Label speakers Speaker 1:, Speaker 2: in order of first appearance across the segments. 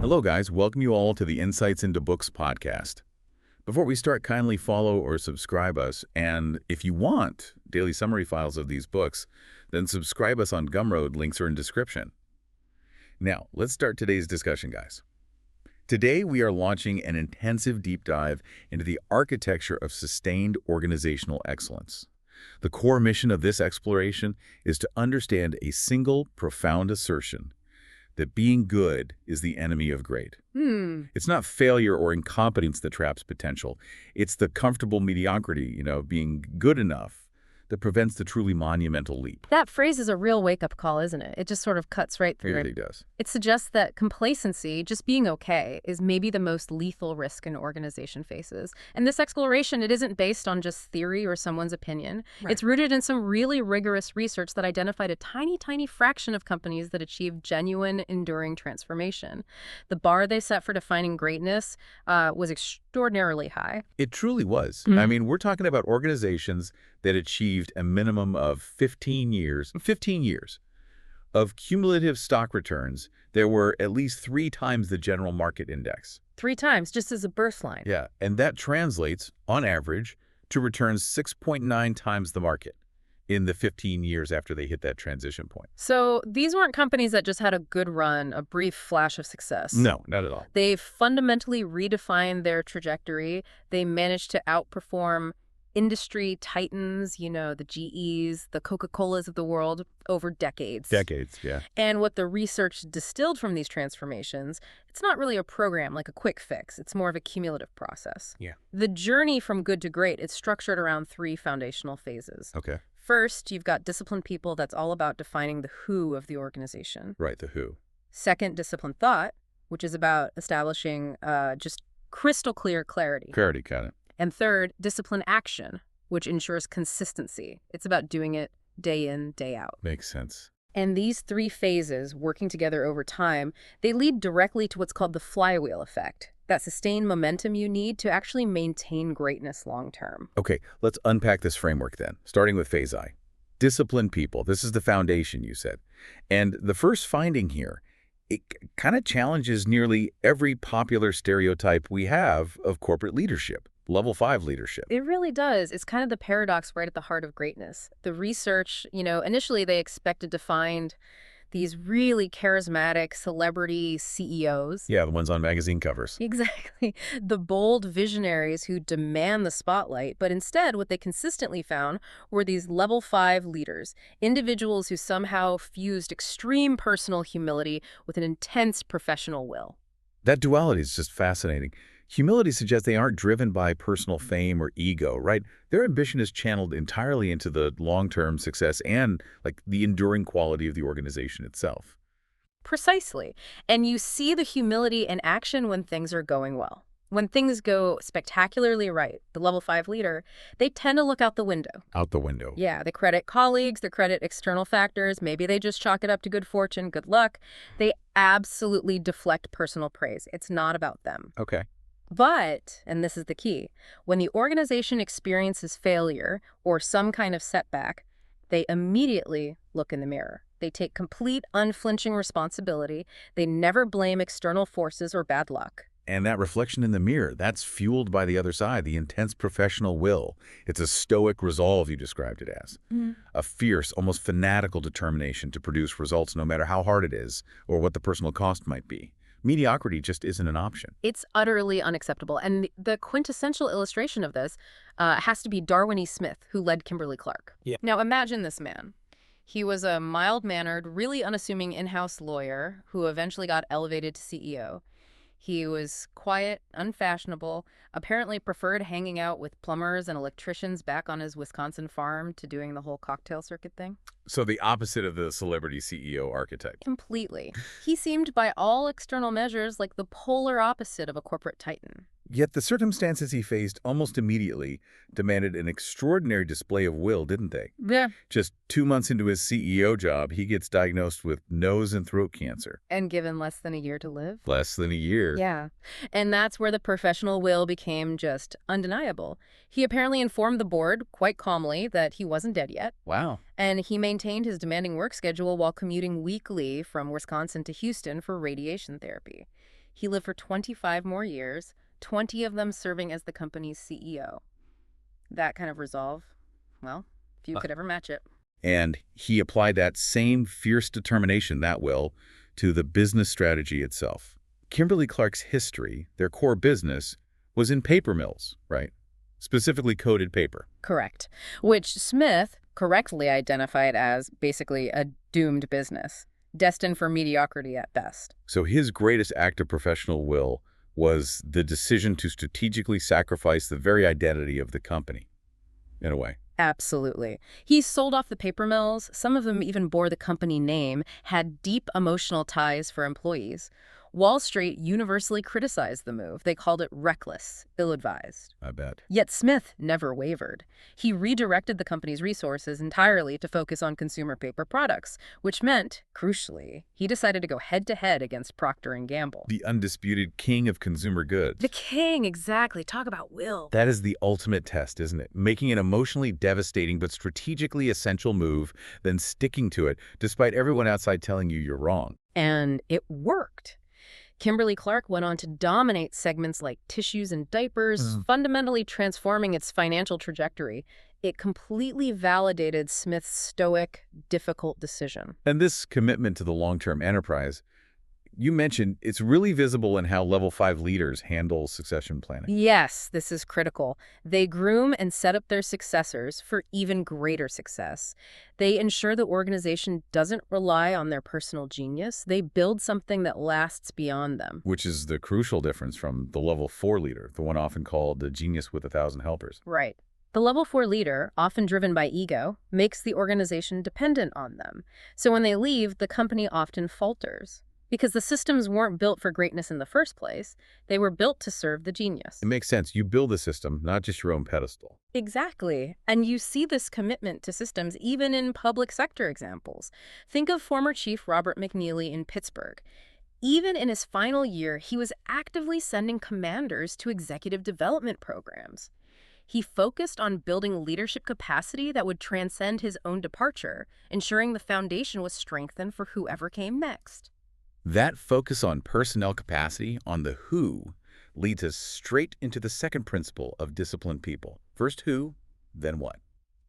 Speaker 1: Hello, guys. Welcome you all to the Insights into Books podcast. Before we start, kindly follow or subscribe us. And if you want daily summary files of these books, then subscribe us on Gumroad. Links are in description. Now, let's start today's discussion, guys. Today, we are launching an intensive deep dive into the architecture of sustained organizational excellence. The core mission of this exploration is to understand a single, profound assertion that being good is the enemy of great. It's not failure or incompetence that traps potential. It's the comfortable mediocrity, being good enough that prevents the truly monumental leap.
Speaker 2: That phrase is a real wake-up call, isn't it? It just sort of cuts right through.
Speaker 1: It really does.
Speaker 2: It suggests that complacency, just being okay, is maybe the most lethal risk an organization faces. And this exploration, it isn't based on just theory or someone's opinion. Right. It's rooted in some really rigorous research that identified a tiny, tiny fraction of companies that achieved genuine, enduring transformation. The bar they set for defining greatness was extraordinarily high.
Speaker 1: It truly was. I mean, we're talking about organizations that achieved a minimum of 15 years of cumulative stock returns that were at least 3 times the general market index.
Speaker 2: 3 times, just as a birth line.
Speaker 1: Yeah, and that translates, on average, to returns 6.9 times the market in the 15 years after they hit that transition point.
Speaker 2: So these weren't companies that just had a good run, a brief flash of success.
Speaker 1: No, not at all.
Speaker 2: They fundamentally redefined their trajectory. They managed to outperform industry titans, the GEs, the Coca-Colas of the world, over decades.
Speaker 1: Decades, yeah.
Speaker 2: And what the research distilled from these transformations, it's not really a program like a quick fix. It's more of a cumulative process.
Speaker 1: Yeah.
Speaker 2: The journey from good to great is structured around 3 foundational phases.
Speaker 1: Okay.
Speaker 2: First, you've got disciplined people. That's all about defining the who of the organization.
Speaker 1: Right, the who.
Speaker 2: Second, disciplined thought, which is about establishing just crystal clear clarity.
Speaker 1: Clarity, got it.
Speaker 2: And third, disciplined action, which ensures consistency. It's about doing it day in, day out.
Speaker 1: Makes sense.
Speaker 2: And these 3 phases, working together over time, they lead directly to what's called the Flywheel Effect, that sustained momentum you need to actually maintain greatness long term.
Speaker 1: Okay, let's unpack this framework then, starting with phase I. Disciplined people. This is the foundation, you said. And the first finding here, it kind of challenges nearly every popular stereotype we have of corporate leadership. Level 5 leadership.
Speaker 2: It really does. It's kind of the paradox right at the heart of greatness. The research, initially they expected to find these really charismatic celebrity CEOs.
Speaker 1: Yeah, the ones on magazine covers.
Speaker 2: Exactly. The bold visionaries who demand the spotlight. But instead, what they consistently found were these level 5 leaders, individuals who somehow fused extreme personal humility with an intense professional will.
Speaker 1: That duality is just fascinating. Humility suggests they aren't driven by personal fame or ego, right? Their ambition is channeled entirely into the long-term success and, the enduring quality of the organization itself.
Speaker 2: Precisely. And you see the humility in action when things are going well. When things go spectacularly right, the level 5 leader, they tend to look out the window.
Speaker 1: Out the window.
Speaker 2: Yeah, they credit colleagues, they credit external factors. Maybe they just chalk it up to good fortune, good luck. They absolutely deflect personal praise. It's not about them.
Speaker 1: Okay.
Speaker 2: But, and this is the key, when the organization experiences failure or some kind of setback, they immediately look in the mirror. They take complete, unflinching responsibility. They never blame external forces or bad luck.
Speaker 1: And that reflection in the mirror, that's fueled by the other side, the intense professional will. It's a stoic resolve, you described it as. A fierce, almost fanatical determination to produce results no matter how hard it is or what the personal cost might be. Mediocrity just isn't an option.
Speaker 2: It's utterly unacceptable. And the quintessential illustration of this has to be Darwin E. Smith, who led Kimberly-Clark.
Speaker 1: Yeah.
Speaker 2: Now imagine this man. He was a mild-mannered, really unassuming in-house lawyer who eventually got elevated to CEO. He was quiet, unfashionable, apparently preferred hanging out with plumbers and electricians back on his Wisconsin farm to doing the whole cocktail circuit thing.
Speaker 1: So the opposite of the celebrity CEO archetype.
Speaker 2: Completely. He seemed by all external measures like the polar opposite of a corporate titan.
Speaker 1: Yet the circumstances he faced almost immediately demanded an extraordinary display of will, didn't they?
Speaker 2: Yeah.
Speaker 1: Just 2 months into his CEO job, he gets diagnosed with nose and throat cancer.
Speaker 2: And given less than a year to live.
Speaker 1: Less than a year.
Speaker 2: Yeah. And that's where the professional will became just undeniable. He apparently informed the board quite calmly that he wasn't dead yet.
Speaker 1: Wow.
Speaker 2: And he maintained his demanding work schedule while commuting weekly from Wisconsin to Houston for radiation therapy. He lived for 25 more years, 20 of them serving as the company's CEO. That kind of resolve, well, few could ever match it.
Speaker 1: And he applied that same fierce determination, that will, to the business strategy itself. Kimberly-Clark's history, their core business, was in paper mills, right? Specifically coated paper.
Speaker 2: Correct. Which Smith correctly identified as basically a doomed business, destined for mediocrity at best.
Speaker 1: So his greatest act of professional will was the decision to strategically sacrifice the very identity of the company, in a way.
Speaker 2: Absolutely. He sold off the paper mills. Some of them even bore the company name, had deep emotional ties for employees. Wall Street universally criticized the move. They called it reckless, ill-advised.
Speaker 1: I bet.
Speaker 2: Yet Smith never wavered. He redirected the company's resources entirely to focus on consumer paper products, which meant, crucially, he decided to go head-to-head against Procter & Gamble.
Speaker 1: The undisputed king of consumer goods.
Speaker 2: The king, exactly. Talk about will.
Speaker 1: That is the ultimate test, isn't it? Making an emotionally devastating but strategically essential move, then sticking to it, despite everyone outside telling you you're wrong.
Speaker 2: And it worked. Kimberly-Clark went on to dominate segments like tissues and diapers, fundamentally transforming its financial trajectory. It completely validated Smith's stoic, difficult decision.
Speaker 1: And this commitment to the long-term enterprise, you mentioned, it's really visible in how level 5 leaders handle succession planning.
Speaker 2: Yes, this is critical. They groom and set up their successors for even greater success. They ensure the organization doesn't rely on their personal genius. They build something that lasts beyond them.
Speaker 1: Which is the crucial difference from the level 4 leader, the one often called the genius with 1,000 helpers.
Speaker 2: Right. The level 4 leader, often driven by ego, makes the organization dependent on them. So when they leave, the company often falters. Because the systems weren't built for greatness in the first place. They were built to serve the genius.
Speaker 1: It makes sense. You build a system, not just your own pedestal.
Speaker 2: Exactly. And you see this commitment to systems even in public sector examples. Think of former Chief Robert McNeely in Pittsburgh. Even in his final year, he was actively sending commanders to executive development programs. He focused on building leadership capacity that would transcend his own departure, ensuring the foundation was strengthened for whoever came next.
Speaker 1: That focus on personnel capacity, on the who, leads us straight into the second principle of disciplined people. First who, then what.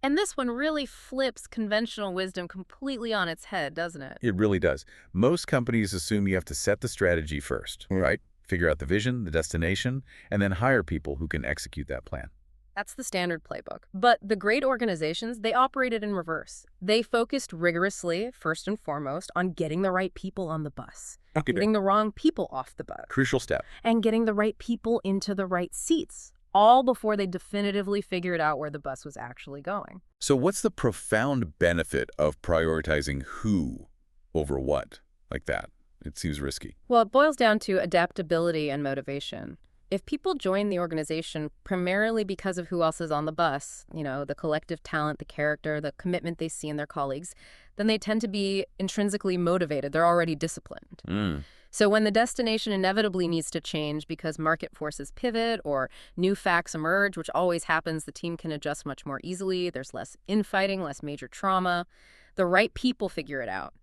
Speaker 2: And this one really flips conventional wisdom completely on its head, doesn't it?
Speaker 1: It really does. Most companies assume you have to set the strategy first, right? Figure out the vision, the destination, and then hire people who can execute that plan.
Speaker 2: That's the standard playbook. But the great organizations, they operated in reverse. They focused rigorously, first and foremost, on getting the right people on the bus, getting the wrong people off the bus.
Speaker 1: Crucial step.
Speaker 2: And getting the right people into the right seats, all before they definitively figured out where the bus was actually going.
Speaker 1: So what's the profound benefit of prioritizing who over what like that? It seems risky.
Speaker 2: Well, it boils down to adaptability and motivation. If people join the organization primarily because of who else is on the bus, the collective talent, the character, the commitment they see in their colleagues, then they tend to be intrinsically motivated. They're already disciplined. So when the destination inevitably needs to change because market forces pivot or new facts emerge, which always happens, the team can adjust much more easily. There's less infighting, less major trauma. The right people figure it out.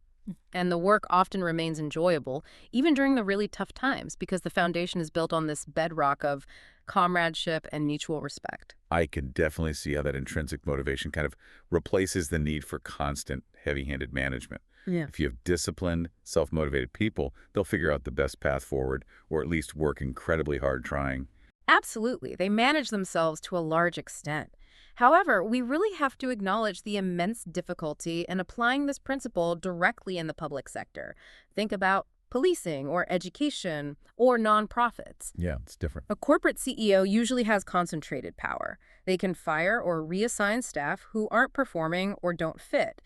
Speaker 2: And the work often remains enjoyable, even during the really tough times, because the foundation is built on this bedrock of comradeship and mutual respect.
Speaker 1: I could definitely see how that intrinsic motivation kind of replaces the need for constant, heavy-handed management.
Speaker 2: Yeah.
Speaker 1: If you have disciplined, self-motivated people, they'll figure out the best path forward, or at least work incredibly hard trying.
Speaker 2: Absolutely. They manage themselves to a large extent. However, we really have to acknowledge the immense difficulty in applying this principle directly in the public sector. Think about policing or education or nonprofits.
Speaker 1: Yeah, it's different.
Speaker 2: A corporate CEO usually has concentrated power. They can fire or reassign staff who aren't performing or don't fit.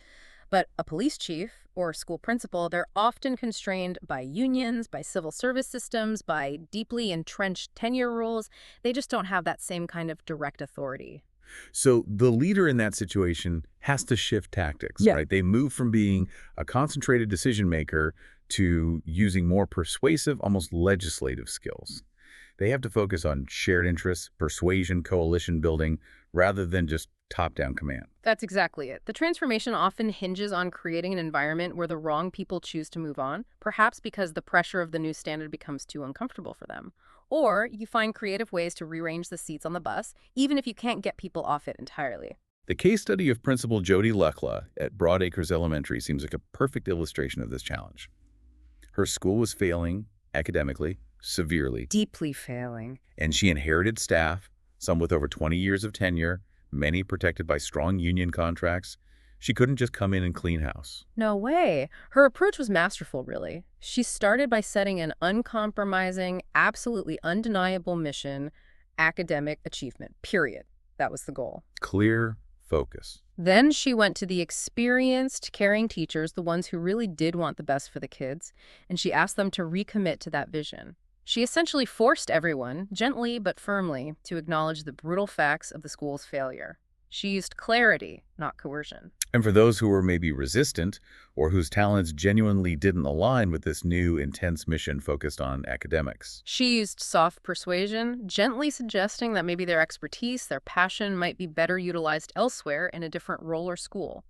Speaker 2: But a police chief or school principal, they're often constrained by unions, by civil service systems, by deeply entrenched tenure rules. They just don't have that same kind of direct authority.
Speaker 1: So the leader in that situation has to shift tactics, right? They move from being a concentrated decision maker to using more persuasive, almost legislative skills. They have to focus on shared interests, persuasion, coalition building, rather than just top-down command.
Speaker 2: That's exactly it. The transformation often hinges on creating an environment where the wrong people choose to move on, perhaps because the pressure of the new standard becomes too uncomfortable for them. Or you find creative ways to rearrange the seats on the bus, even if you can't get people off it entirely.
Speaker 1: The case study of Principal Jody Lechla at Broadacres Elementary seems like a perfect illustration of this challenge. Her school was failing academically, severely,
Speaker 2: Deeply failing.
Speaker 1: and she inherited staff, some with over 20 years of tenure, many protected by strong union contracts. She couldn't just come in and clean house.
Speaker 2: No way. Her approach was masterful, really. She started by setting an uncompromising, absolutely undeniable mission, academic achievement, period. That was the goal.
Speaker 1: Clear focus.
Speaker 2: Then she went to the experienced, caring teachers, the ones who really did want the best for the kids, and she asked them to recommit to that vision. She essentially forced everyone, gently but firmly, to acknowledge the brutal facts of the school's failure. She used clarity, not coercion.
Speaker 1: And for those who were maybe resistant or whose talents genuinely didn't align with this new, intense mission focused on academics,
Speaker 2: She used soft persuasion, gently suggesting that maybe their expertise, their passion, might be better utilized elsewhere in a different role or school.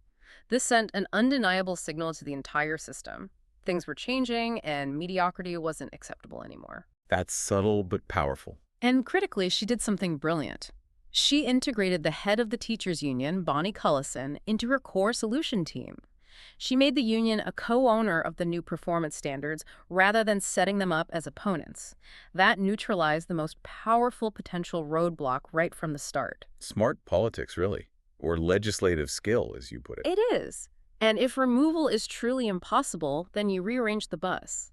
Speaker 2: This sent an undeniable signal to the entire system. Things were changing, and mediocrity wasn't acceptable anymore.
Speaker 1: that's subtle but powerful.
Speaker 2: And critically, she did something brilliant. She integrated the head of the teachers union, Bonnie Cullison, into her core solution team. She made the union a co-owner of the new performance standards rather than setting them up as opponents. That neutralized the most powerful potential roadblock right from the start.
Speaker 1: Smart politics, really. Or legislative skill, as you put it.
Speaker 2: It is. And if removal is truly impossible, then you rearrange the bus.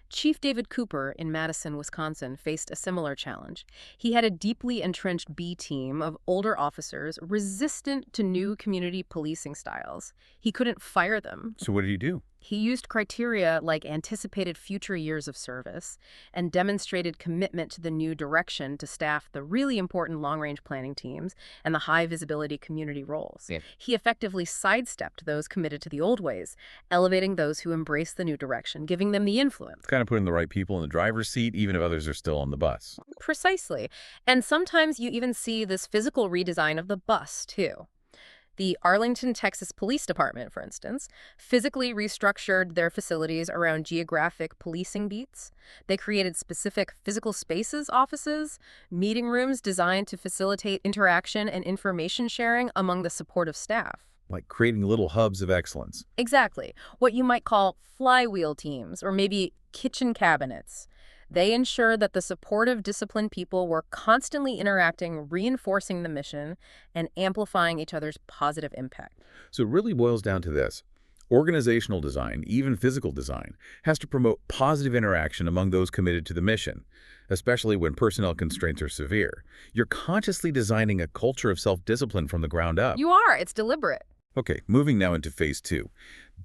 Speaker 2: Chief David Cooper in Madison, Wisconsin, faced a similar challenge. He had a deeply entrenched B team of older officers resistant to new community policing styles. He couldn't fire them.
Speaker 1: So what did you do?
Speaker 2: He used criteria like anticipated future years of service and demonstrated commitment to the new direction to staff the really important long-range planning teams and the high-visibility community roles.
Speaker 1: Yeah.
Speaker 2: He effectively sidestepped those committed to the old ways, elevating those who embraced the new direction, giving them the influence.
Speaker 1: Kind of putting the right people in the driver's seat, even if others are still on the bus.
Speaker 2: Precisely. And sometimes you even see this physical redesign of the bus, too. The Arlington, Texas Police Department, for instance, physically restructured their facilities around geographic policing beats. They created specific physical spaces, offices, meeting rooms designed to facilitate interaction and information sharing among the supportive staff.
Speaker 1: Like creating little hubs of excellence.
Speaker 2: Exactly. What you might call flywheel teams, or maybe kitchen cabinets. They ensure that the supportive, disciplined people were constantly interacting, reinforcing the mission, and amplifying each other's positive impact.
Speaker 1: So it really boils down to this. Organizational design, even physical design, has to promote positive interaction among those committed to the mission, especially when personnel constraints are severe. You're consciously designing a culture of self-discipline from the ground up.
Speaker 2: You are. It's deliberate.
Speaker 1: Okay, moving now into phase 2,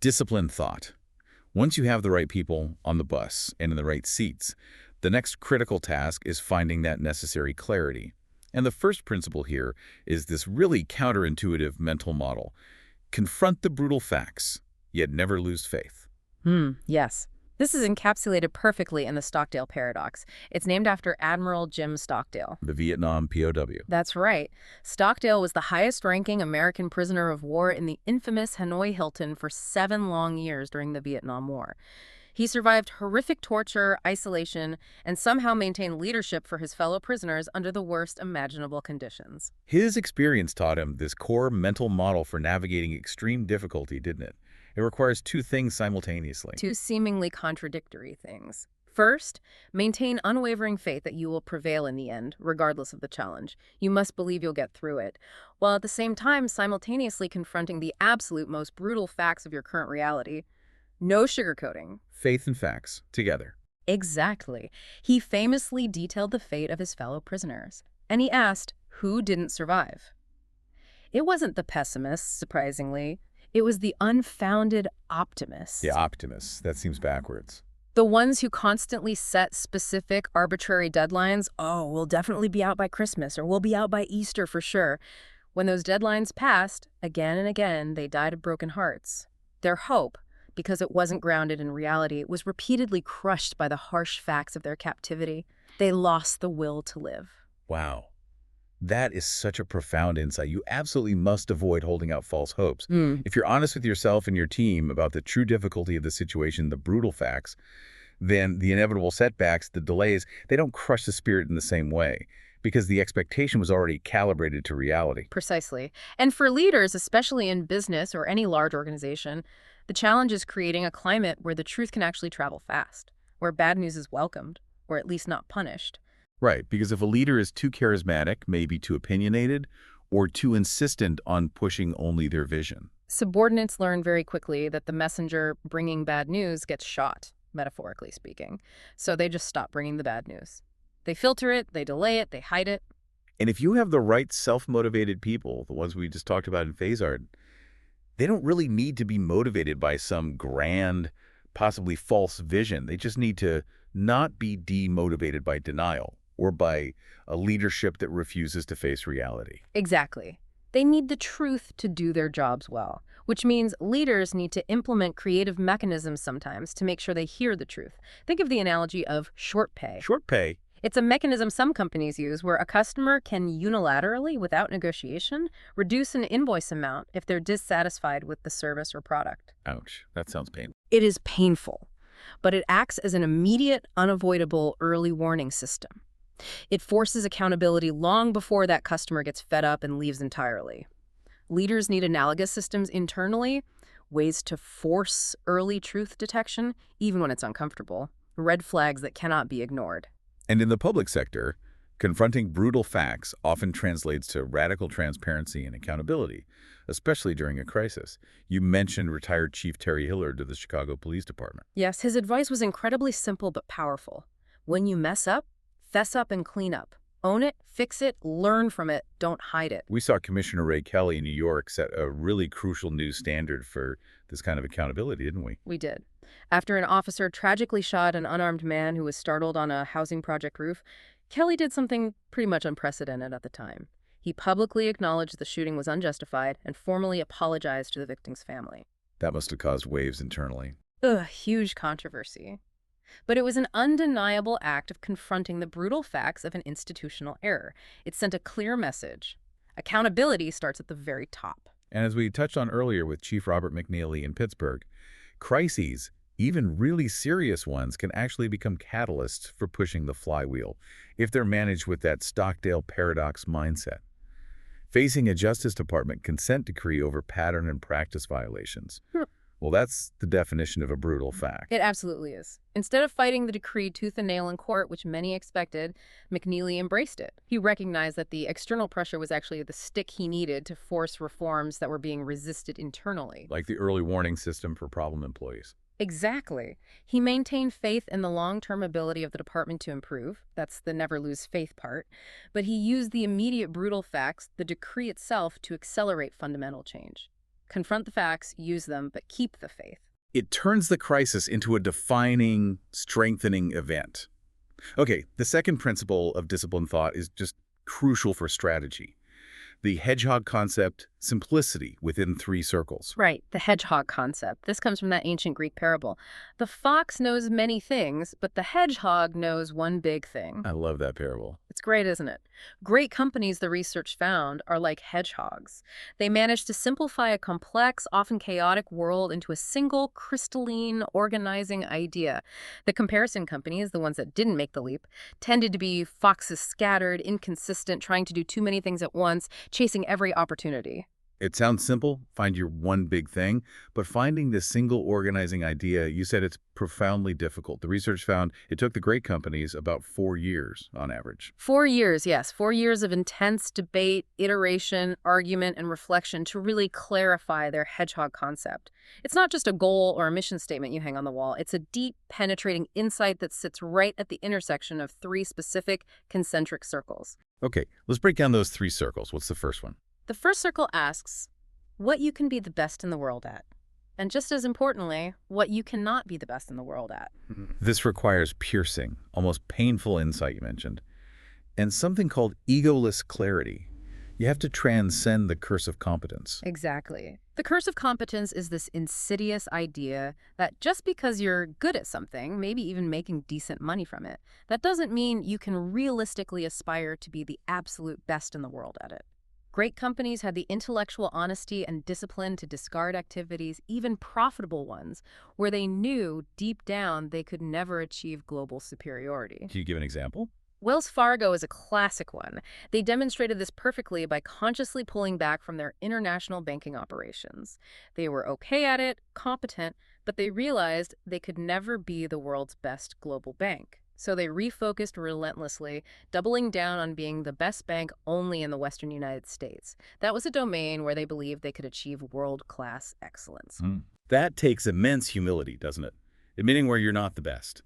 Speaker 1: disciplined thought. Once you have the right people on the bus and in the right seats, the next critical task is finding that necessary clarity. And the first principle here is this really counterintuitive mental model. Confront the brutal facts, yet never lose faith.
Speaker 2: Yes. This is encapsulated perfectly in the Stockdale Paradox. It's named after Admiral Jim Stockdale.
Speaker 1: The Vietnam POW.
Speaker 2: That's right. Stockdale was the highest-ranking American prisoner of war in the infamous Hanoi Hilton for 7 long years during the Vietnam War. He survived horrific torture, isolation, and somehow maintained leadership for his fellow prisoners under the worst imaginable conditions.
Speaker 1: His experience taught him this core mental model for navigating extreme difficulty, didn't it? It requires 2 things simultaneously.
Speaker 2: 2 seemingly contradictory things. First, maintain unwavering faith that you will prevail in the end, regardless of the challenge. You must believe you'll get through it, while at the same time simultaneously confronting the absolute most brutal facts of your current reality. No sugarcoating.
Speaker 1: Faith and facts, together.
Speaker 2: Exactly. He famously detailed the fate of his fellow prisoners, and he asked, who didn't survive? It wasn't the pessimists, surprisingly. It was the unfounded optimists.
Speaker 1: Yeah, optimists. That seems backwards.
Speaker 2: The ones who constantly set specific, arbitrary deadlines. Oh, we'll definitely be out by Christmas, or we'll be out by Easter for sure. When those deadlines passed, again and again, they died of broken hearts. Their hope, because it wasn't grounded in reality, was repeatedly crushed by the harsh facts of their captivity. They lost the will to live.
Speaker 1: Wow. That is such a profound insight. You absolutely must avoid holding out false hopes.
Speaker 2: Mm,
Speaker 1: If you're honest with yourself and your team about the true difficulty of the situation, the brutal facts, then the inevitable setbacks, the delays, they don't crush the spirit in the same way because the expectation was already calibrated to reality.
Speaker 2: precisely. And for leaders, especially in business or any large organization, the challenge is creating a climate where the truth can actually travel fast, where bad news is welcomed, or at least not punished.
Speaker 1: Right, because if a leader is too charismatic, maybe too opinionated, or too insistent on pushing only their vision.
Speaker 2: Subordinates learn very quickly that the messenger bringing bad news gets shot, metaphorically speaking. So they just stop bringing the bad news. They filter it, they delay it, they hide it.
Speaker 1: And if you have the right self-motivated people, the ones we just talked about in phase art, they don't really need to be motivated by some grand, possibly false vision. They just need to not be demotivated by denial or by a leadership that refuses to face reality.
Speaker 2: Exactly. They need the truth to do their jobs well, which means leaders need to implement creative mechanisms sometimes to make sure they hear the truth. Think of the analogy of short pay.
Speaker 1: Short pay.
Speaker 2: It's a mechanism some companies use where a customer can unilaterally, without negotiation, reduce an invoice amount if they're dissatisfied with the service or product.
Speaker 1: Ouch, that sounds painful.
Speaker 2: It is painful, but it acts as an immediate, unavoidable early warning system. It forces accountability long before that customer gets fed up and leaves entirely. Leaders need analogous systems internally, ways to force early truth detection, even when it's uncomfortable, red flags that cannot be ignored.
Speaker 1: And in the public sector, confronting brutal facts often translates to radical transparency and accountability, especially during a crisis. You mentioned retired Chief Terry Hillard of the Chicago Police Department.
Speaker 2: Yes, his advice was incredibly simple but powerful. When you mess up, fess up and clean up. Own it, fix it, learn from it, don't hide it.
Speaker 1: We saw Commissioner Ray Kelly in New York set a really crucial new standard for this kind of accountability, didn't we?
Speaker 2: We did. After an officer tragically shot an unarmed man who was startled on a housing project roof, Kelly did something pretty much unprecedented at the time. He publicly acknowledged the shooting was unjustified and formally apologized to the victim's family.
Speaker 1: That must have caused waves internally.
Speaker 2: Ugh, huge controversy. But it was an undeniable act of confronting the brutal facts of an institutional error. It sent a clear message. Accountability starts at the very top.
Speaker 1: And as we touched on earlier with Chief Robert McNeely in Pittsburgh, crises, even really serious ones, can actually become catalysts for pushing the flywheel if they're managed with that Stockdale Paradox mindset. Facing a Justice Department consent decree over pattern and practice violations. Well, that's the definition of a brutal fact.
Speaker 2: It absolutely is. Instead of fighting the decree tooth and nail in court, which many expected, McNeely embraced it. He recognized that the external pressure was actually the stick he needed to force reforms that were being resisted internally.
Speaker 1: Like the early warning system for problem employees.
Speaker 2: Exactly. He maintained faith in the long-term ability of the department to improve. That's the never lose faith part. But he used the immediate brutal facts, the decree itself, to accelerate fundamental change. Confront the facts, use them, but keep the faith.
Speaker 1: It turns the crisis into a defining, strengthening event. Okay, the second principle of disciplined thought is just crucial for strategy. The Hedgehog Concept, simplicity within 3 circles.
Speaker 2: Right, the hedgehog concept. This comes from that ancient Greek parable. The fox knows many things, but the hedgehog knows one big thing.
Speaker 1: I love that parable.
Speaker 2: It's great, isn't it? Great companies, the research found, are like hedgehogs. They manage to simplify a complex, often chaotic world into a single, crystalline, organizing idea. The comparison companies, the ones that didn't make the leap, tended to be foxes scattered, inconsistent, trying to do too many things at once, chasing every opportunity.
Speaker 1: It sounds simple, find your one big thing, but finding this single organizing idea, you said it's profoundly difficult. The research found it took the great companies about 4 years on average.
Speaker 2: 4 years, yes. 4 years of intense debate, iteration, argument, and reflection to really clarify their hedgehog concept. It's not just a goal or a mission statement you hang on the wall. It's a deep, penetrating insight that sits right at the intersection of 3 specific concentric circles.
Speaker 1: Okay, let's break down those 3 circles. What's the first one?
Speaker 2: The first circle asks what you can be the best in the world at. And just as importantly, what you cannot be the best in the world at.
Speaker 1: This requires piercing, almost painful insight you mentioned, and something called egoless clarity. You have to transcend the curse of competence.
Speaker 2: Exactly. The curse of competence is this insidious idea that just because you're good at something, maybe even making decent money from it, that doesn't mean you can realistically aspire to be the absolute best in the world at it. Great companies had the intellectual honesty and discipline to discard activities, even profitable ones, where they knew deep down they could never achieve global superiority.
Speaker 1: Can you give an example?
Speaker 2: Wells Fargo is a classic one. They demonstrated this perfectly by consciously pulling back from their international banking operations. They were okay at it, competent, but they realized they could never be the world's best global bank. So they refocused relentlessly, doubling down on being the best bank only in the Western United States. That was a domain where they believed they could achieve world-class excellence.
Speaker 1: That takes immense humility, doesn't it? Admitting where you're not the best.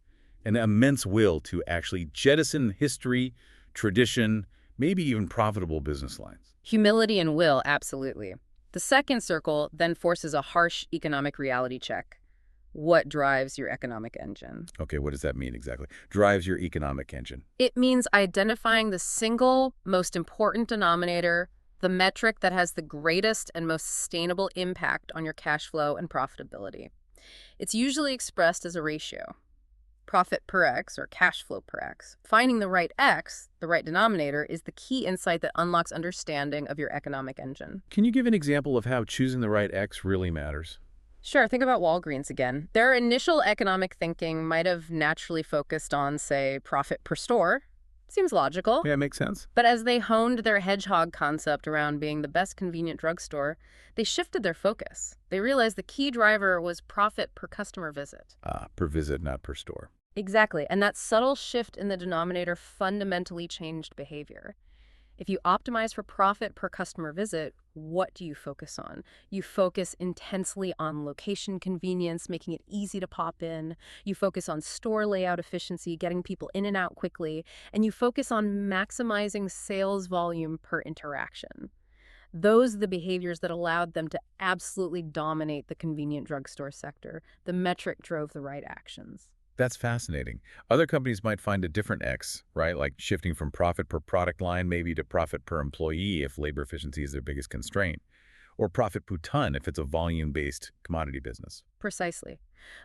Speaker 1: An immense will to actually jettison history, tradition, maybe even profitable business lines.
Speaker 2: Humility and will, absolutely. The second circle then forces a harsh economic reality check. What drives your economic engine?
Speaker 1: Okay, what does that mean exactly? Drives your economic engine.
Speaker 2: It means identifying the single most important denominator, the metric that has the greatest and most sustainable impact on your cash flow and profitability. It's usually expressed as a ratio. Profit per X or cash flow per X. Finding the right X, the right denominator, is the key insight that unlocks understanding of your economic engine.
Speaker 1: Can you give an example of how choosing the right X really matters?
Speaker 2: Sure, think about Walgreens again. Their initial economic thinking might have naturally focused on, say, profit per store. Seems logical.
Speaker 1: Yeah, it makes sense.
Speaker 2: But as they honed their Hedgehog concept around being the best convenient drugstore, they shifted their focus. They realized the key driver was profit per customer visit.
Speaker 1: Per visit, not per store.
Speaker 2: Exactly, and that subtle shift in the denominator fundamentally changed behavior. If you optimize for profit per customer visit, what do you focus on? You focus intensely on location convenience, making it easy to pop in. You focus on store layout efficiency, getting people in and out quickly. And you focus on maximizing sales volume per interaction. Those are the behaviors that allowed them to absolutely dominate the convenient drugstore sector. The metric drove the right actions.
Speaker 1: That's fascinating. Other companies might find a different X, right? Like shifting from profit per product line maybe to profit per employee if labor efficiency is their biggest constraint, or profit per ton if it's a volume-based commodity business.
Speaker 2: Precisely.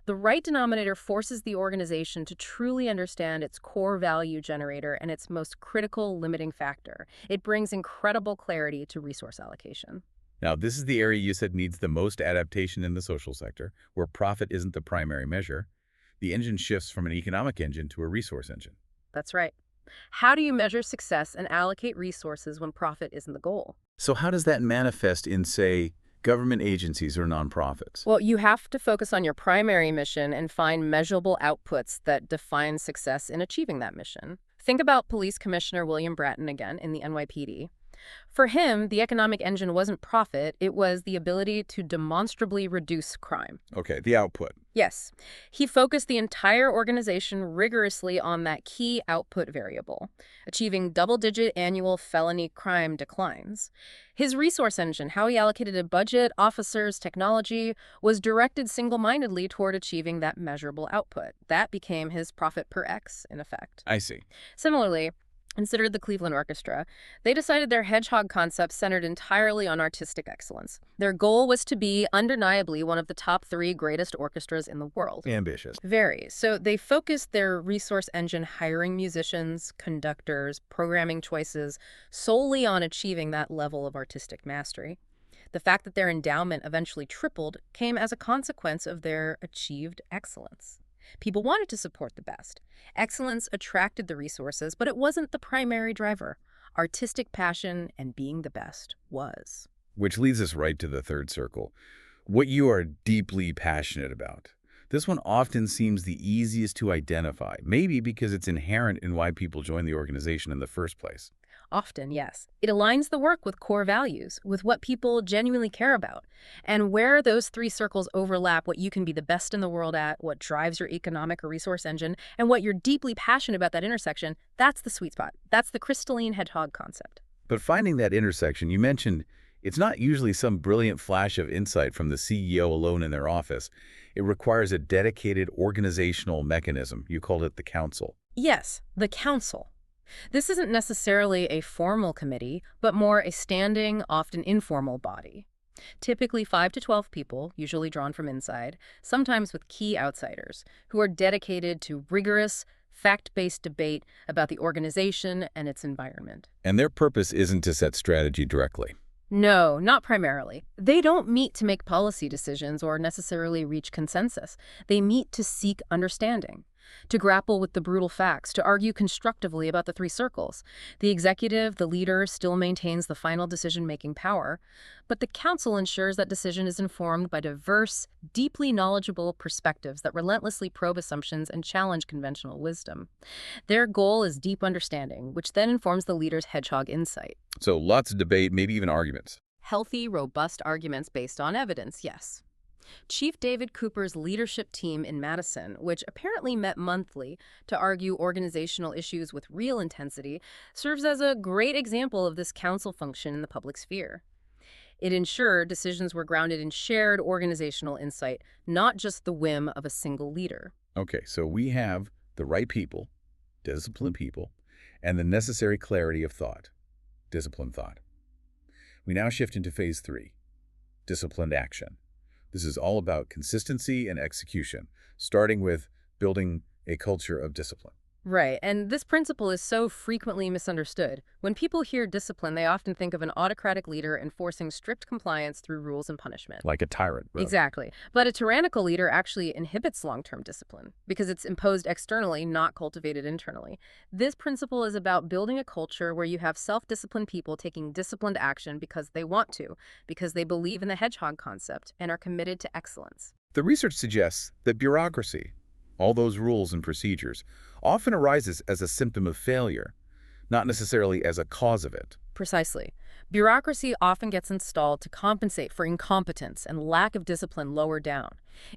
Speaker 2: The right denominator forces the organization to truly understand its core value generator and its most critical limiting factor. It brings incredible clarity to resource allocation.
Speaker 1: Now, this is the area you said needs the most adaptation in the social sector, where profit isn't the primary measure. The engine shifts from an economic engine to a resource engine.
Speaker 2: That's right. How do you measure success and allocate resources when profit isn't the goal?
Speaker 1: So how does that manifest in, say, government agencies or nonprofits?
Speaker 2: Well, you have to focus on your primary mission and find measurable outputs that define success in achieving that mission. Think about Police Commissioner William Bratton again in the NYPD. For him, the economic engine wasn't profit, it was the ability to demonstrably reduce crime.
Speaker 1: Okay, the output.
Speaker 2: Yes. He focused the entire organization rigorously on that key output variable, achieving double-digit annual felony crime declines. His resource engine, how he allocated a budget, officers, technology, was directed single-mindedly toward achieving that measurable output. That became his profit per X, in effect.
Speaker 1: I see.
Speaker 2: Similarly, considered the Cleveland Orchestra, they decided their Hedgehog concept centered entirely on artistic excellence. Their goal was to be undeniably one of the top 3 greatest orchestras in the world.
Speaker 1: Ambitious.
Speaker 2: Very. So they focused their resource engine hiring musicians, conductors, programming choices solely on achieving that level of artistic mastery. The fact that their endowment eventually tripled came as a consequence of their achieved excellence. People wanted to support the best. Excellence attracted the resources, but it wasn't the primary driver. Artistic passion and being the best was.
Speaker 1: Which leads us right to the third circle. What you are deeply passionate about. This one often seems the easiest to identify, maybe because it's inherent in why people join the organization in the first place.
Speaker 2: Often, yes. It aligns the work with core values, with what people genuinely care about. And where those 3 circles overlap, what you can be the best in the world at, what drives your economic or resource engine, and what you're deeply passionate about that intersection, that's the sweet spot. That's the crystalline hedgehog concept.
Speaker 1: But finding that intersection, you mentioned, it's not usually some brilliant flash of insight from the CEO alone in their office. It requires a dedicated organizational mechanism. You called it the council.
Speaker 2: Yes, the council. This isn't necessarily a formal committee, but more a standing, often informal body. Typically 5 to 12 people, usually drawn from inside, sometimes with key outsiders, who are dedicated to rigorous, fact-based debate about the organization and its environment.
Speaker 1: And their purpose isn't to set strategy directly.
Speaker 2: No, not primarily. They don't meet to make policy decisions or necessarily reach consensus. They meet to seek understanding, to grapple with the brutal facts, to argue constructively about the three circles. The executive, the leader, still maintains the final decision-making power, but the council ensures that decision is informed by diverse, deeply knowledgeable perspectives that relentlessly probe assumptions and challenge conventional wisdom. Their goal is deep understanding, which then informs the leader's hedgehog insight.
Speaker 1: So lots of debate, maybe even arguments.
Speaker 2: Healthy, robust arguments based on evidence, yes. Chief David Cooper's leadership team in Madison, which apparently met monthly to argue organizational issues with real intensity, serves as a great example of this council function in the public sphere. It ensured decisions were grounded in shared organizational insight, not just the whim of a single leader.
Speaker 1: Okay, so we have the right people, disciplined people, and the necessary clarity of thought, disciplined thought. We now shift into phase 3, disciplined action. This is all about consistency and execution, starting with building a culture of discipline.
Speaker 2: Right, and this principle is so frequently misunderstood. When people hear discipline, they often think of an autocratic leader enforcing strict compliance through rules and punishment.
Speaker 1: Like a tyrant, really.
Speaker 2: Exactly. But a tyrannical leader actually inhibits long-term discipline because it's imposed externally, not cultivated internally. This principle is about building a culture where you have self-disciplined people taking disciplined action because they want to, because they believe in the hedgehog concept and are committed to excellence.
Speaker 1: The research suggests that bureaucracy, all those rules and procedures, often arises as a symptom of failure, not necessarily as a cause of it.
Speaker 2: Precisely. Bureaucracy often gets installed to compensate for incompetence and lack of discipline lower down.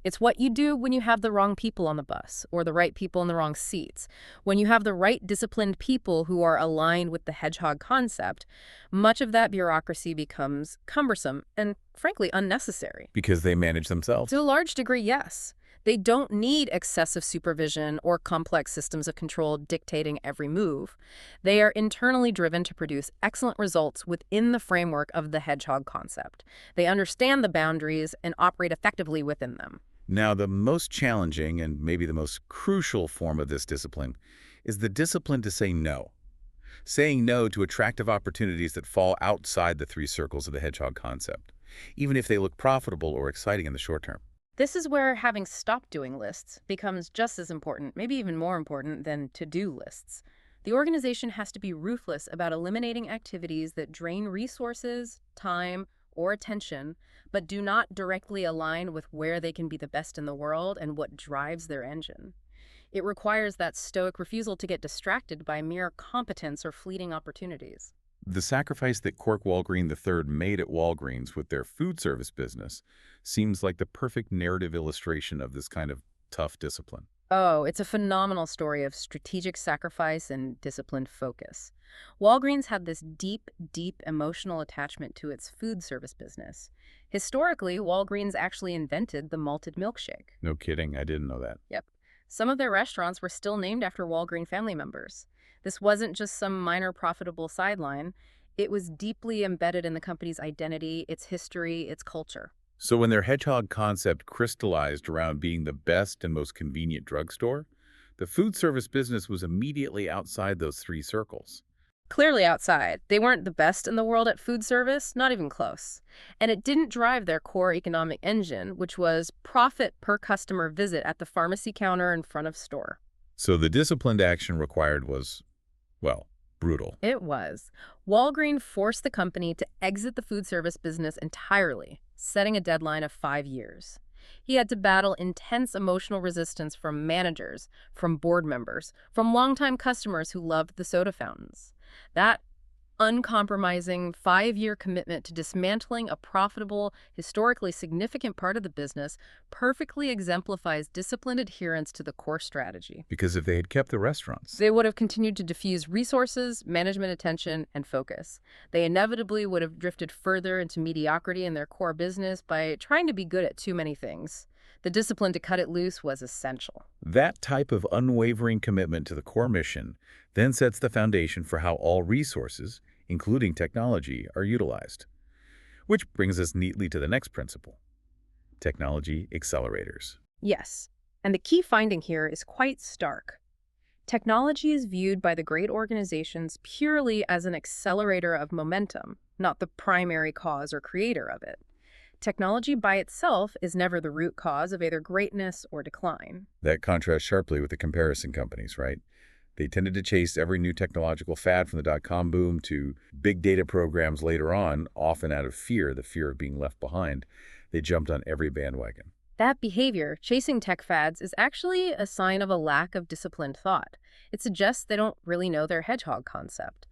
Speaker 2: It's what you do when you have the wrong people on the bus or the right people in the wrong seats. When you have the right disciplined people who are aligned with the hedgehog concept, much of that bureaucracy becomes cumbersome and, frankly, unnecessary.
Speaker 1: Because they manage themselves?
Speaker 2: To a large degree, yes. They don't need excessive supervision or complex systems of control dictating every move. They are internally driven to produce excellent results within the framework of the hedgehog concept. They understand the boundaries and operate effectively within them.
Speaker 1: Now, the most challenging and maybe the most crucial form of this discipline is the discipline to say no. Saying no to attractive opportunities that fall outside the three circles of the hedgehog concept, even if they look profitable or exciting in the short term.
Speaker 2: This is where having stop doing lists becomes just as important, maybe even more important than to-do lists. The organization has to be ruthless about eliminating activities that drain resources, time, or attention, but do not directly align with where they can be the best in the world and what drives their engine. It requires that stoic refusal to get distracted by mere competence or fleeting opportunities.
Speaker 1: The sacrifice that Cork Walgreen III made at Walgreens with their food service business seems like the perfect narrative illustration of this kind of tough discipline.
Speaker 2: Oh, it's a phenomenal story of strategic sacrifice and disciplined focus. Walgreens had this deep, deep emotional attachment to its food service business. Historically, Walgreens actually invented the malted milkshake.
Speaker 1: No kidding, I didn't know that.
Speaker 2: Yep. Some of their restaurants were still named after Walgreen family members. This wasn't just some minor profitable sideline. It was deeply embedded in the company's identity, its history, its culture.
Speaker 1: So when their hedgehog concept crystallized around being the best and most convenient drugstore, the food service business was immediately outside those three circles.
Speaker 2: Clearly outside. They weren't the best in the world at food service, not even close. And it didn't drive their core economic engine, which was profit per customer visit at the pharmacy counter in front of store.
Speaker 1: So the disciplined action required was, well, brutal.
Speaker 2: It was. Walgreen forced the company to exit the food service business entirely, setting a deadline of 5 years. He had to battle intense emotional resistance from managers, from board members, from longtime customers who loved the soda fountains. That uncompromising 5-year commitment to dismantling a profitable, historically significant part of the business perfectly exemplifies disciplined adherence to the core strategy.
Speaker 1: Because if they had kept the restaurants,
Speaker 2: they would have continued to diffuse resources, management attention, and focus. They inevitably would have drifted further into mediocrity in their core business by trying to be good at too many things. The discipline to cut it loose was essential.
Speaker 1: That type of unwavering commitment to the core mission then sets the foundation for how all resources, including technology, are utilized. Which brings us neatly to the next principle: technology accelerators.
Speaker 2: Yes, and the key finding here is quite stark. Technology is viewed by the great organizations purely as an accelerator of momentum, not the primary cause or creator of it. Technology by itself is never the root cause of either greatness or decline.
Speaker 1: That contrasts sharply with the comparison companies, right? They tended to chase every new technological fad from the dot-com boom to big data programs later on, often out of fear, the fear of being left behind. They jumped on every bandwagon.
Speaker 2: That behavior, chasing tech fads, is actually a sign of a lack of disciplined thought. It suggests they don't really know their hedgehog concept.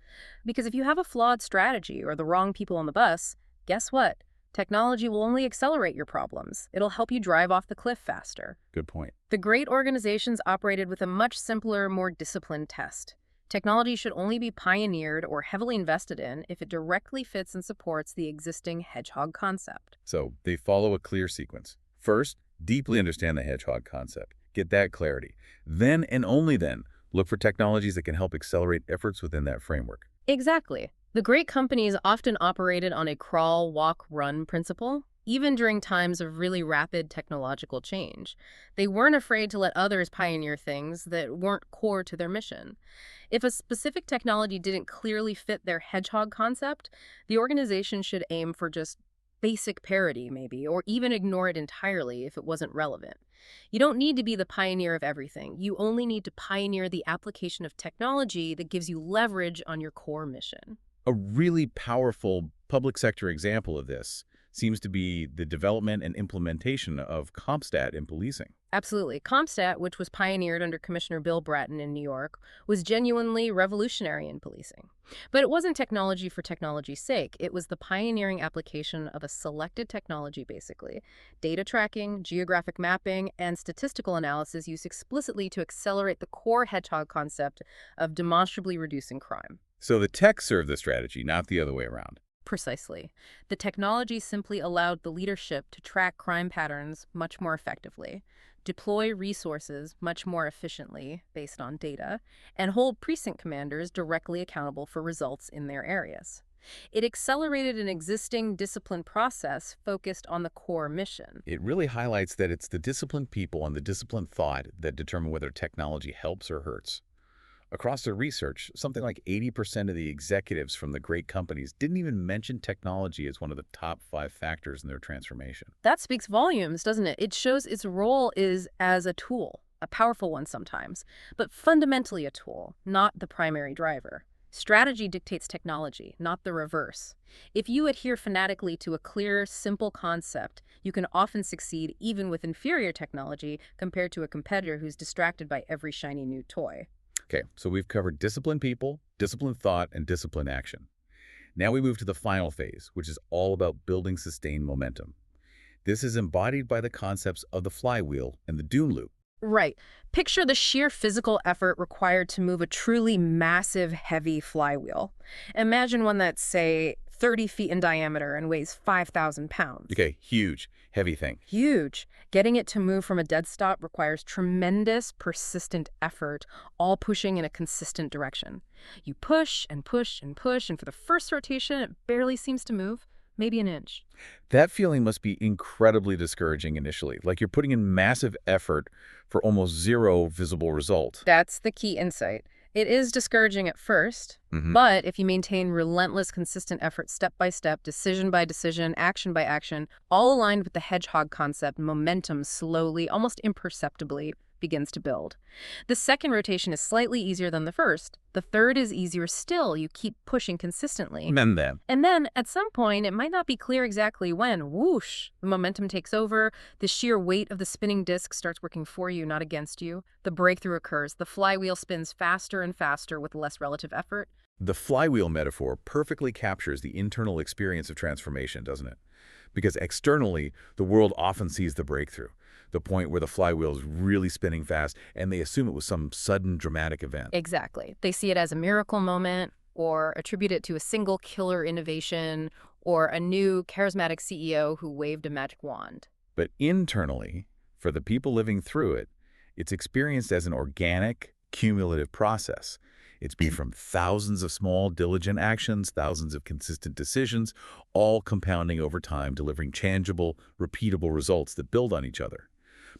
Speaker 2: Because if you have a flawed strategy or the wrong people on the bus, guess what? Technology will only accelerate your problems. It'll help you drive off the cliff faster.
Speaker 1: Good point.
Speaker 2: The great organizations operated with a much simpler, more disciplined test. Technology should only be pioneered or heavily invested in if it directly fits and supports the existing hedgehog concept.
Speaker 1: So they follow a clear sequence. First, deeply understand the hedgehog concept. Get that clarity. Then, and only then, look for technologies that can help accelerate efforts within that framework.
Speaker 2: Exactly. The great companies often operated on a crawl, walk, run principle, even during times of really rapid technological change. They weren't afraid to let others pioneer things that weren't core to their mission. If a specific technology didn't clearly fit their hedgehog concept, the organization should aim for just basic parity, maybe, or even ignore it entirely if it wasn't relevant. You don't need to be the pioneer of everything. You only need to pioneer the application of technology that gives you leverage on your core mission.
Speaker 1: A really powerful public sector example of this seems to be the development and implementation of CompStat in policing.
Speaker 2: Absolutely. CompStat, which was pioneered under Commissioner Bill Bratton in New York, was genuinely revolutionary in policing. But it wasn't technology for technology's sake. It was the pioneering application of a selected technology, basically. Data tracking, geographic mapping, and statistical analysis used explicitly to accelerate the core hedgehog concept of demonstrably reducing crime.
Speaker 1: So the tech served the strategy, not the other way around.
Speaker 2: Precisely. The technology simply allowed the leadership to track crime patterns much more effectively, deploy resources much more efficiently based on data, and hold precinct commanders directly accountable for results in their areas. It accelerated an existing discipline process focused on the core mission.
Speaker 1: It really highlights that it's the disciplined people and the disciplined thought that determine whether technology helps or hurts. Across their research, something like 80% of the executives from the great companies didn't even mention technology as one of the top 5 factors in their transformation.
Speaker 2: That speaks volumes, doesn't it? It shows its role is as a tool, a powerful one sometimes, but fundamentally a tool, not the primary driver. Strategy dictates technology, not the reverse. If you adhere fanatically to a clear, simple concept, you can often succeed even with inferior technology compared to a competitor who's distracted by every shiny new toy.
Speaker 1: Okay, so we've covered disciplined people, disciplined thought, and disciplined action. Now we move to the final phase, which is all about building sustained momentum. This is embodied by the concepts of the flywheel and the dune loop.
Speaker 2: Right. Picture the sheer physical effort required to move a truly massive, heavy flywheel. Imagine one that's, say, 30 feet in diameter and weighs 5,000 pounds.
Speaker 1: Okay, huge, heavy thing.
Speaker 2: Huge. Getting it to move from a dead stop requires tremendous, persistent effort, all pushing in a consistent direction. You push and push and push, and for the first rotation, it barely seems to move, maybe an inch.
Speaker 1: That feeling must be incredibly discouraging initially, like you're putting in massive effort for almost zero visible result.
Speaker 2: That's the key insight. It is discouraging at first, but if you maintain relentless, consistent effort step by step, decision by decision, action by action, all aligned with the hedgehog concept, momentum slowly, almost imperceptibly, begins to build. The second rotation is slightly easier than the first. The third is easier still. You keep pushing consistently. And then, at some point, it might not be clear exactly when, whoosh, the momentum takes over, the sheer weight of the spinning disc starts working for you, not against you. The breakthrough occurs. The flywheel spins faster and faster with less relative effort.
Speaker 1: The flywheel metaphor perfectly captures the internal experience of transformation, doesn't it? Because externally, the world often sees the breakthrough, the point where the flywheel is really spinning fast, and they assume it was some sudden dramatic event.
Speaker 2: Exactly. They see it as a miracle moment, or attribute it to a single killer innovation, or a new charismatic CEO who waved a magic wand.
Speaker 1: But internally, For the people living through it, it's experienced as an organic, cumulative process. It's been from thousands of small, diligent actions, thousands of consistent decisions, all compounding over time, delivering tangible, repeatable results that build on each other.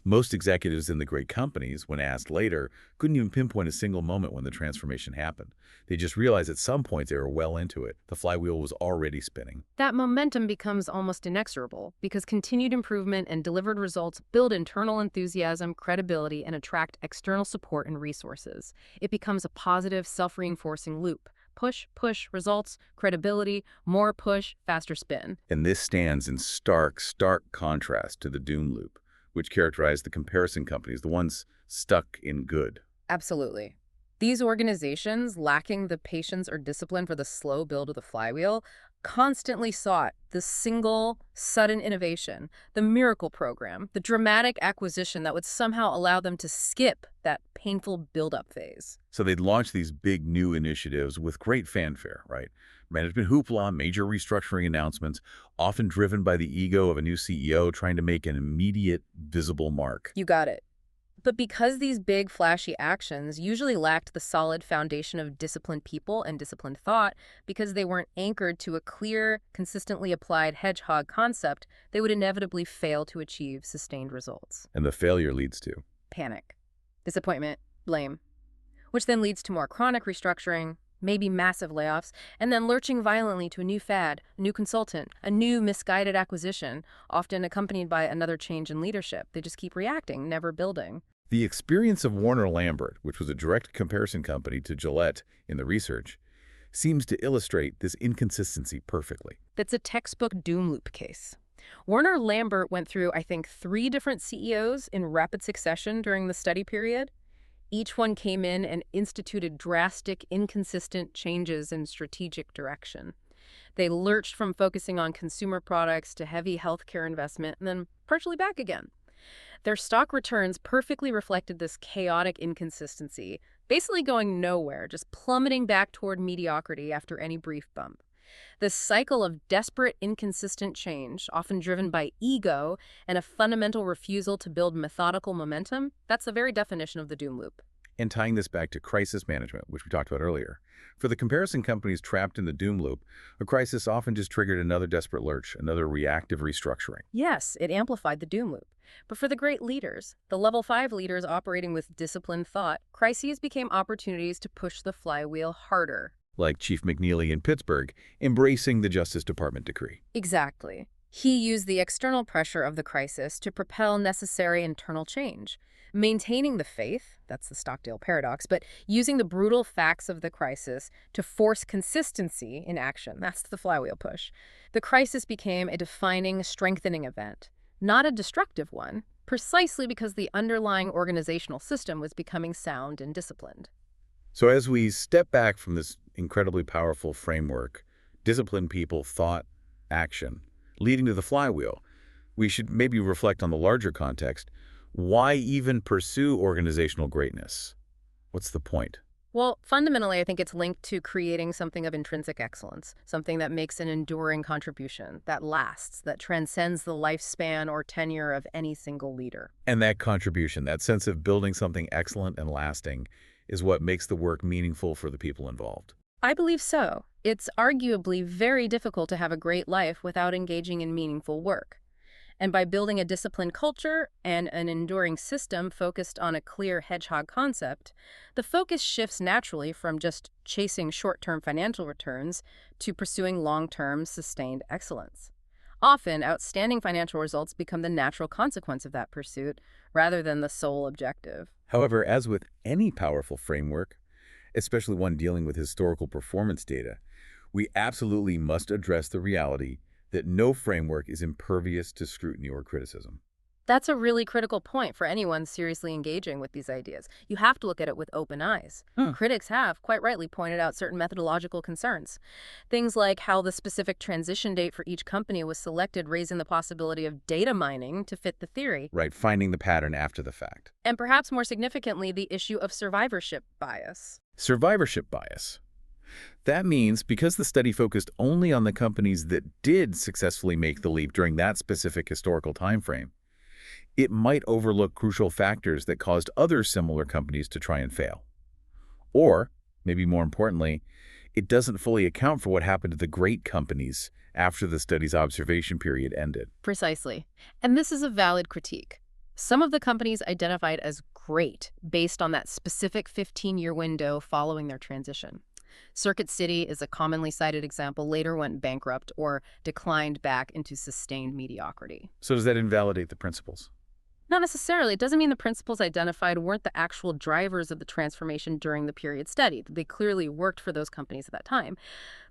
Speaker 1: Most executives in the great companies, when asked later, couldn't even pinpoint a single moment when the transformation happened. They just realized at some point they were well into it. The flywheel was already spinning.
Speaker 2: That momentum becomes almost inexorable because continued improvement and delivered results build internal enthusiasm, credibility, and attract external support and resources. It becomes a positive, self-reinforcing loop. Push, push, results, credibility, more push, faster spin.
Speaker 1: And this stands in stark contrast to the doom loop, which characterized the comparison companies, the ones stuck in good.
Speaker 2: Absolutely. These organizations, lacking the patience or discipline for the slow build of the flywheel, constantly sought the single, sudden innovation, the miracle program, the dramatic acquisition that would somehow allow them to skip that painful build-up phase.
Speaker 1: So they'd launch these big new initiatives with great fanfare, right? Management hoopla, major restructuring announcements, often driven by the ego of a new CEO trying to make an immediate, visible mark.
Speaker 2: You got it. But because these big, flashy actions usually lacked the solid foundation of disciplined people and disciplined thought, because they weren't anchored to a clear, consistently applied hedgehog concept, they would inevitably fail to achieve sustained results.
Speaker 1: And the failure leads to
Speaker 2: Panic, disappointment, blame, which then leads to more chronic restructuring, maybe massive layoffs, and then lurching violently to a new fad, a new consultant, a new misguided acquisition, often accompanied by another change in leadership. They just keep reacting, never building.
Speaker 1: The experience of Warner Lambert, which was a direct comparison company to Gillette in the research, seems to illustrate this inconsistency perfectly.
Speaker 2: That's a textbook doom loop case. Warner Lambert went through, I think, 3 different CEOs in rapid succession during the study period. Each one came in and instituted drastic, inconsistent changes in strategic direction. They lurched from focusing on consumer products to heavy healthcare investment and then partially back again. Their stock returns perfectly reflected this chaotic inconsistency, basically going nowhere, just plummeting back toward mediocrity after any brief bump. This cycle of desperate, inconsistent change, often driven by ego and a fundamental refusal to build methodical momentum, that's the very definition of the doom loop.
Speaker 1: And tying this back to crisis management, which we talked about earlier. For the comparison companies trapped in the doom loop, a crisis often just triggered another desperate lurch, another reactive restructuring.
Speaker 2: Yes, it amplified the doom loop. But for the great leaders, the level 5 leaders operating with disciplined thought, crises became opportunities to push the flywheel harder.
Speaker 1: Like Chief McNeely in Pittsburgh, embracing the Justice Department decree.
Speaker 2: Exactly. He used the external pressure of the crisis to propel necessary internal change, maintaining the faith, that's the Stockdale Paradox, but using the brutal facts of the crisis to force consistency in action. That's the flywheel push. The crisis became a defining, strengthening event, not a destructive one, precisely because the underlying organizational system was becoming sound and disciplined.
Speaker 1: So as we step back from this incredibly powerful framework, disciplined people, thought, action, leading to the flywheel, we should maybe reflect on the larger context. Why even pursue organizational greatness? What's the point?
Speaker 2: Well, fundamentally, I think it's linked to creating something of intrinsic excellence, something that makes an enduring contribution, that lasts, that transcends the lifespan or tenure of any single leader.
Speaker 1: And that contribution, that sense of building something excellent and lasting, is what makes the work meaningful for the people involved.
Speaker 2: I believe so. It's arguably very difficult to have a great life without engaging in meaningful work. And by building a disciplined culture and an enduring system focused on a clear hedgehog concept, the focus shifts naturally from just chasing short-term financial returns to pursuing long-term, sustained excellence. Often, outstanding financial results become the natural consequence of that pursuit, rather than the sole objective.
Speaker 1: However, as with any powerful framework, especially one dealing with historical performance data, we absolutely must address the reality that no framework is impervious to scrutiny or criticism.
Speaker 2: That's a really critical point for anyone seriously engaging with these ideas. You have to look at it with open eyes. Critics have, quite rightly, pointed out certain methodological concerns. Things like how the specific transition date for each company was selected, raising the possibility of data mining to fit the theory.
Speaker 1: Right, finding the pattern after the fact.
Speaker 2: And perhaps more significantly, the issue of survivorship bias.
Speaker 1: Survivorship bias. That means because the study focused only on the companies that did successfully make the leap during that specific historical time frame, it might overlook crucial factors that caused other similar companies to try and fail. Or, maybe more importantly, it doesn't fully account for what happened to the great companies after the study's observation period ended.
Speaker 2: Precisely. And this is a valid critique. Some of the companies identified as great based on that specific 15-year window following their transition. Circuit City is a commonly cited example, later went bankrupt or declined back into sustained mediocrity.
Speaker 1: So does that invalidate the principles?
Speaker 2: Not necessarily. It doesn't mean the principles identified weren't the actual drivers of the transformation during the period studied. They clearly worked for those companies at that time.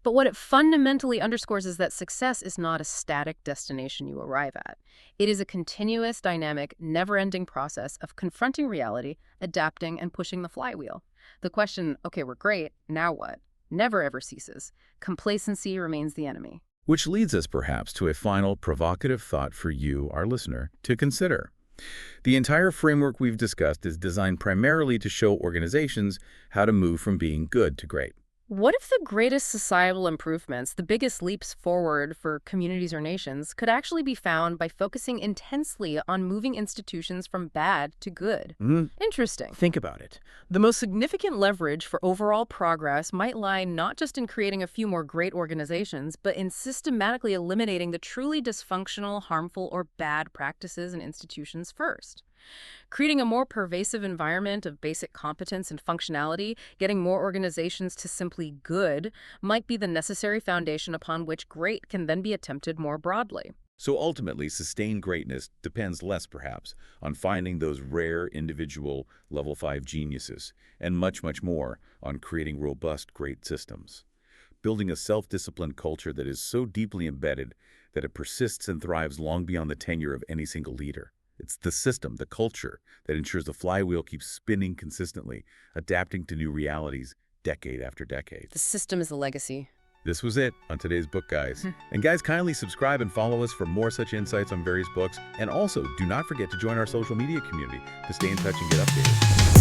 Speaker 2: But what it fundamentally underscores is that success is not a static destination you arrive at. It is a continuous, dynamic, never-ending process of confronting reality, adapting, and pushing the flywheel. The question, okay, we're great, now what? Never ever ceases. Complacency remains the enemy.
Speaker 1: Which leads us perhaps to a final provocative thought for you, our listener, to consider. The entire framework we've discussed is designed primarily to show organizations how to move from being good to great.
Speaker 2: What if the greatest societal improvements, the biggest leaps forward for communities or nations, could actually be found by focusing intensely on moving institutions from bad to good? Interesting.
Speaker 3: Think about it. The most significant leverage for overall progress might lie not just in creating a few more great organizations, but in systematically eliminating the truly dysfunctional, harmful, or bad practices and institutions first. Creating a more pervasive environment of basic competence and functionality, getting more organizations to simply good, might be the necessary foundation upon which great can then be attempted more broadly.
Speaker 1: So ultimately, sustained greatness depends less, perhaps, on finding those rare individual level 5 geniuses, and much, much more on creating robust, great systems. Building a self-disciplined culture that is so deeply embedded that it persists and thrives long beyond the tenure of any single leader. It's the system, the culture, that ensures the flywheel keeps spinning consistently, adapting to new realities decade after decade.
Speaker 2: The system is the legacy.
Speaker 1: This was it on today's Book Guys. And guys, kindly subscribe and follow us for more such insights on various books. And also, do not forget to join our social media community to stay in touch and get updated.